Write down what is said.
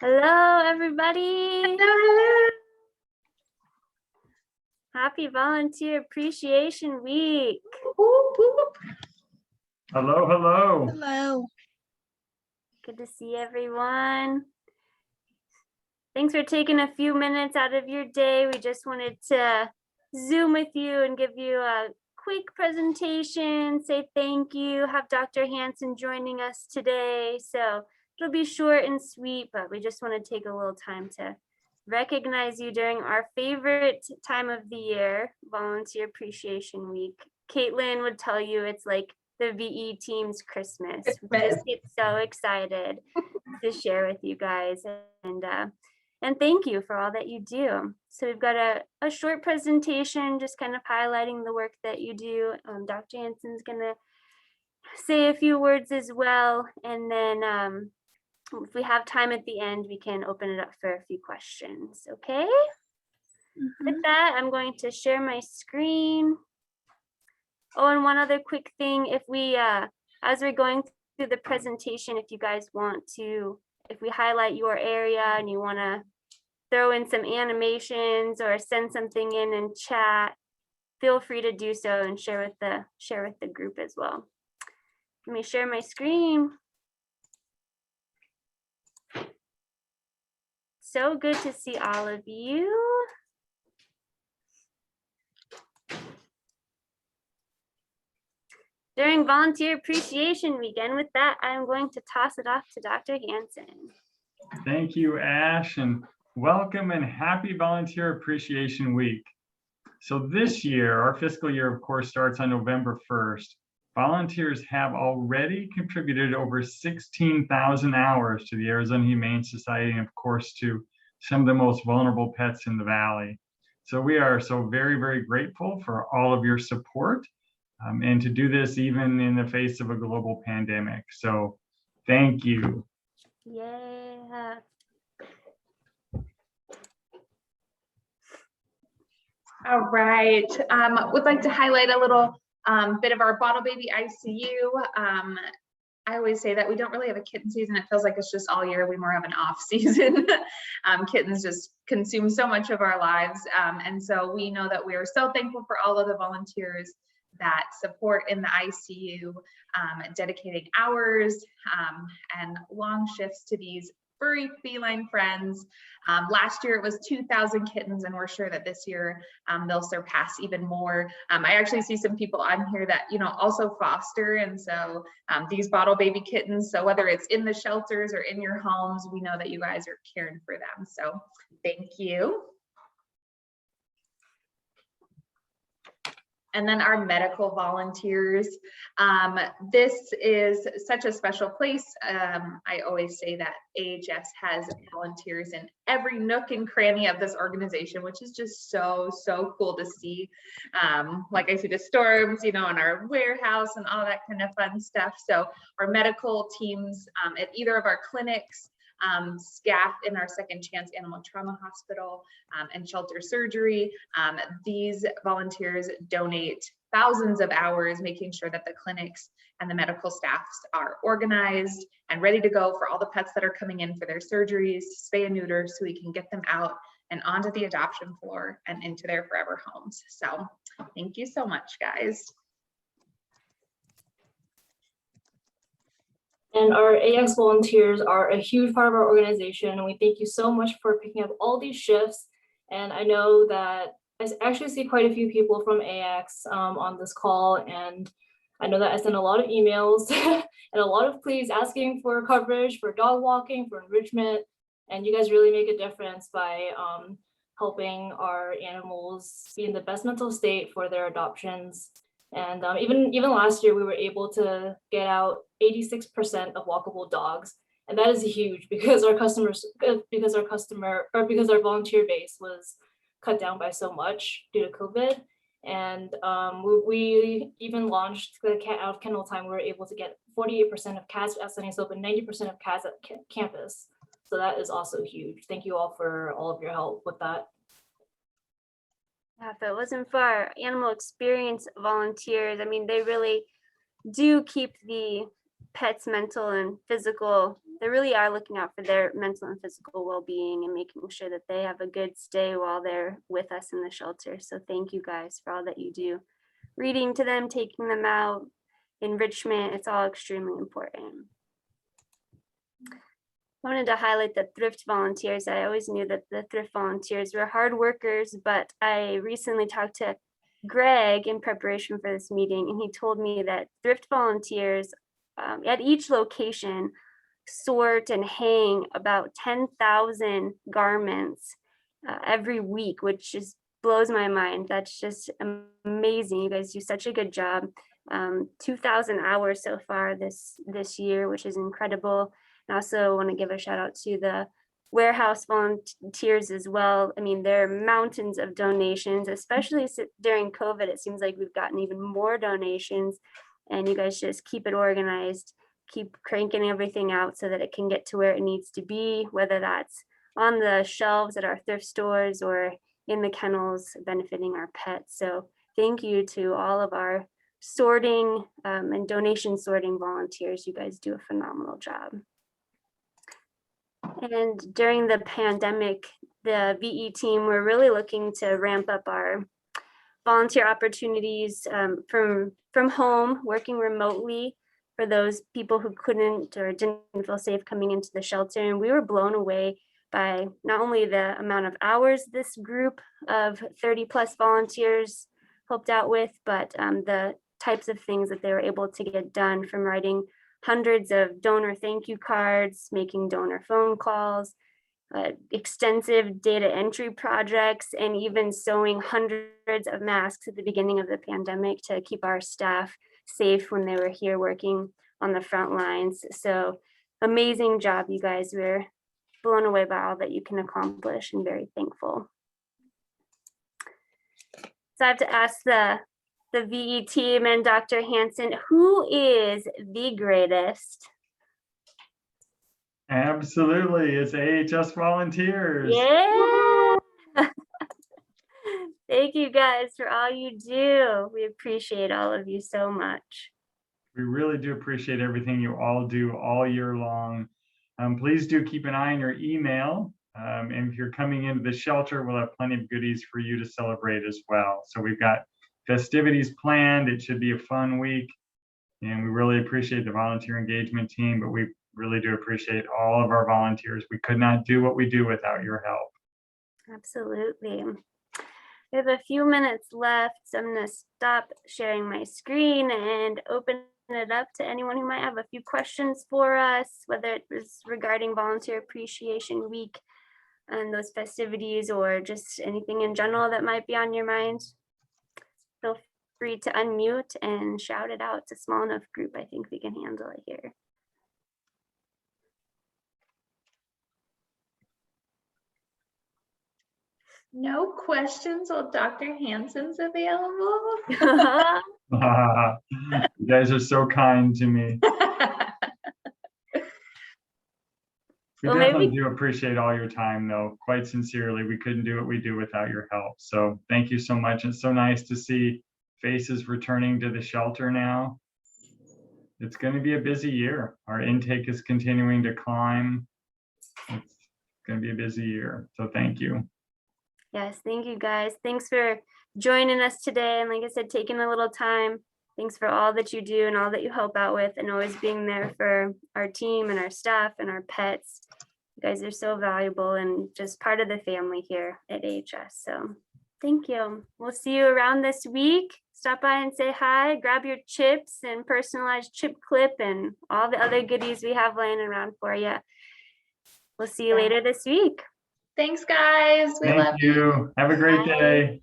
Hello, everybody. Hello. Happy Volunteer Appreciation Week. Whoop, whoop. Hello, hello. Hello. Good to see everyone. Thanks for taking a few minutes out of your day. We just wanted to Zoom with you and give you a quick presentation, say thank you, have Dr. Hansen joining us today. So it'll be short and sweet, but we just want to take a little time to recognize you during our favorite time of the year, Volunteer Appreciation Week. Caitlin would tell you it's like the VE team's Christmas. We just get so excited to share with you guys, and thank you for all that you do. So we've got a short presentation just kind of highlighting the work that you do. Dr. Hansen's gonna say a few words as well, and then if we have time at the end, we can open it up for a few questions, okay? With that, I'm going to share my screen. Oh, and one other quick thing, if we, as we're going through the presentation, if you guys want to, if we highlight your area and you wanna throw in some animations or send something in chat, feel free to do so and share with the group as well. Let me share my screen. So good to see all of you. During Volunteer Appreciation Weekend, with that, I'm going to toss it off to Dr. Hansen. Thank you, Ash, and welcome and happy Volunteer Appreciation Week. So this year, our fiscal year, of course, starts on November 1st. Volunteers have already contributed over 16,000 hours to the Arizona Humane Society and, of course, to some of the most vulnerable pets in the Valley. So we are so very, very grateful for all of your support. And to do this even in the face of a global pandemic. So thank you. Yeah. All right. Would like to highlight a little bit of our bottle baby ICU. I always say that we don't really have a kitten season. It feels like it's just all year. We more have an off season. Kittens just consume so much of our lives. And so we know that we are so thankful for all of the volunteers that support in the ICU, dedicating hours and long shifts to these furry feline friends. Last year it was 2,000 kittens, and we're sure that this year they'll surpass even more. I actually see some people on here that also foster, and so these bottle baby kittens, so whether it's in the shelters or in your homes, we know that you guys are caring for them. So thank you. And then our medical volunteers. This is such a special place. I always say that AHS has volunteers in every nook and cranny of this organization, which is just so cool to see. Like I see the storms, in our warehouse and all that kind of fun stuff. So our medical teams at either of our clinics, staff in our Second Chance Animal Trauma Hospital and shelter surgery. These volunteers donate thousands of hours making sure that the clinics and the medical staffs are organized and ready to go for all the pets that are coming in for their surgeries, spay and neuter, so we can get them out and onto the adoption floor and into their forever homes. So thank you so much, guys. And our AX volunteers are a huge part of our organization, and we thank you so much for picking up all these shifts. And I know that I actually see quite a few people from AX on this call, and I know that I sent a lot of emails and a lot of pleas asking for coverage for dog walking, for enrichment, and you guys really make a difference by helping our animals be in the best mental state for their adoptions. And even last year, we were able to get out 86% of walkable dogs, and that is huge because our volunteer base was cut down by so much due to COVID. And we even launched the Cat Out of Kennel Time. We were able to get 48% of cats at Sunny Slope and 90% of cats at campus. So that is also huge. Thank you all for all of your help with that. If it wasn't for our animal experience volunteers, I mean, they really do keep the pets' mental and physical they really are looking out for their mental and physical well-being and making sure that they have a good stay while they're with us in the shelter. So thank you guys for all that you do. Reading to them, taking them out, enrichment, it's all extremely important. I wanted to highlight the thrift volunteers. I always knew that the thrift volunteers were hard workers, but I recently talked to Greg in preparation for this meeting, and he told me that thrift volunteers at each location sort and hang about 10,000 garments every week, which just blows my mind. That's just amazing. You guys do such a good job. 2,000 hours so far this year, which is incredible. I also want to give a shout out to the warehouse volunteers as well. I mean, there are mountains of donations, especially during COVID. It seems like we've gotten even more donations, and you guys just keep it organized, keep cranking everything out so that it can get to where it needs to be, whether that's on the shelves at our thrift stores or in the kennels benefiting our pets. So thank you to all of our sorting and donation sorting volunteers. You guys do a phenomenal job. And during the pandemic, the VE team, we're really looking to ramp up our volunteer opportunities from home, working remotely for those people who couldn't or didn't feel safe coming into the shelter. And we were blown away by not only the amount of hours this group of 30 plus volunteers helped out with, but the types of things that they were able to get done, from writing hundreds of donor thank you cards, making donor phone calls, extensive data entry projects, and even sewing hundreds of masks at the beginning of the pandemic to keep our staff safe when they were here working on the front lines. So amazing job, you guys. We're blown away by all that you can accomplish and very thankful. So I have to ask the VE team and Dr. Hansen, who is the greatest? Absolutely, it's AHS volunteers. Yeah. Thank you guys for all you do. We appreciate all of you so much. We really do appreciate everything you all do all year long. Please do keep an eye on your email. And if you're coming into the shelter, we'll have plenty of goodies for you to celebrate as well. So we've got festivities planned. It should be a fun week. And we really appreciate the volunteer engagement team, but we really do appreciate all of our volunteers. We could not do what we do without your help. Absolutely. We have a few minutes left, so I'm going to stop sharing my screen and open it up to anyone who might have a few questions for us, whether it was regarding Volunteer Appreciation Week and those festivities, or just anything in general that might be on your mind. Feel free to unmute and shout it out. It's a small enough group. I think we can handle it here. No questions while Dr. Hansen's available. You guys are so kind to me. We Well, definitely maybe- do appreciate all your time, though, quite sincerely. We couldn't do what we do without your help. So thank you so much. It's so nice to see faces returning to the shelter now. It's going to be a busy year. Our intake is continuing to climb. It's going to be a busy year. So thank you. Yes, thank you guys. Thanks for joining us today. And like I said, taking a little time. Thanks for all that you do and all that you help out with, and always being there for our team and our staff and our pets. You guys are so valuable and just part of the family here at AHS. So thank you. We'll see you around this week. Stop by and say hi, grab your chips and personalized chip clip and all the other goodies we have laying around for you. We'll see you later this week. Thanks, guys. We love Thank you. Have a great Bye. day.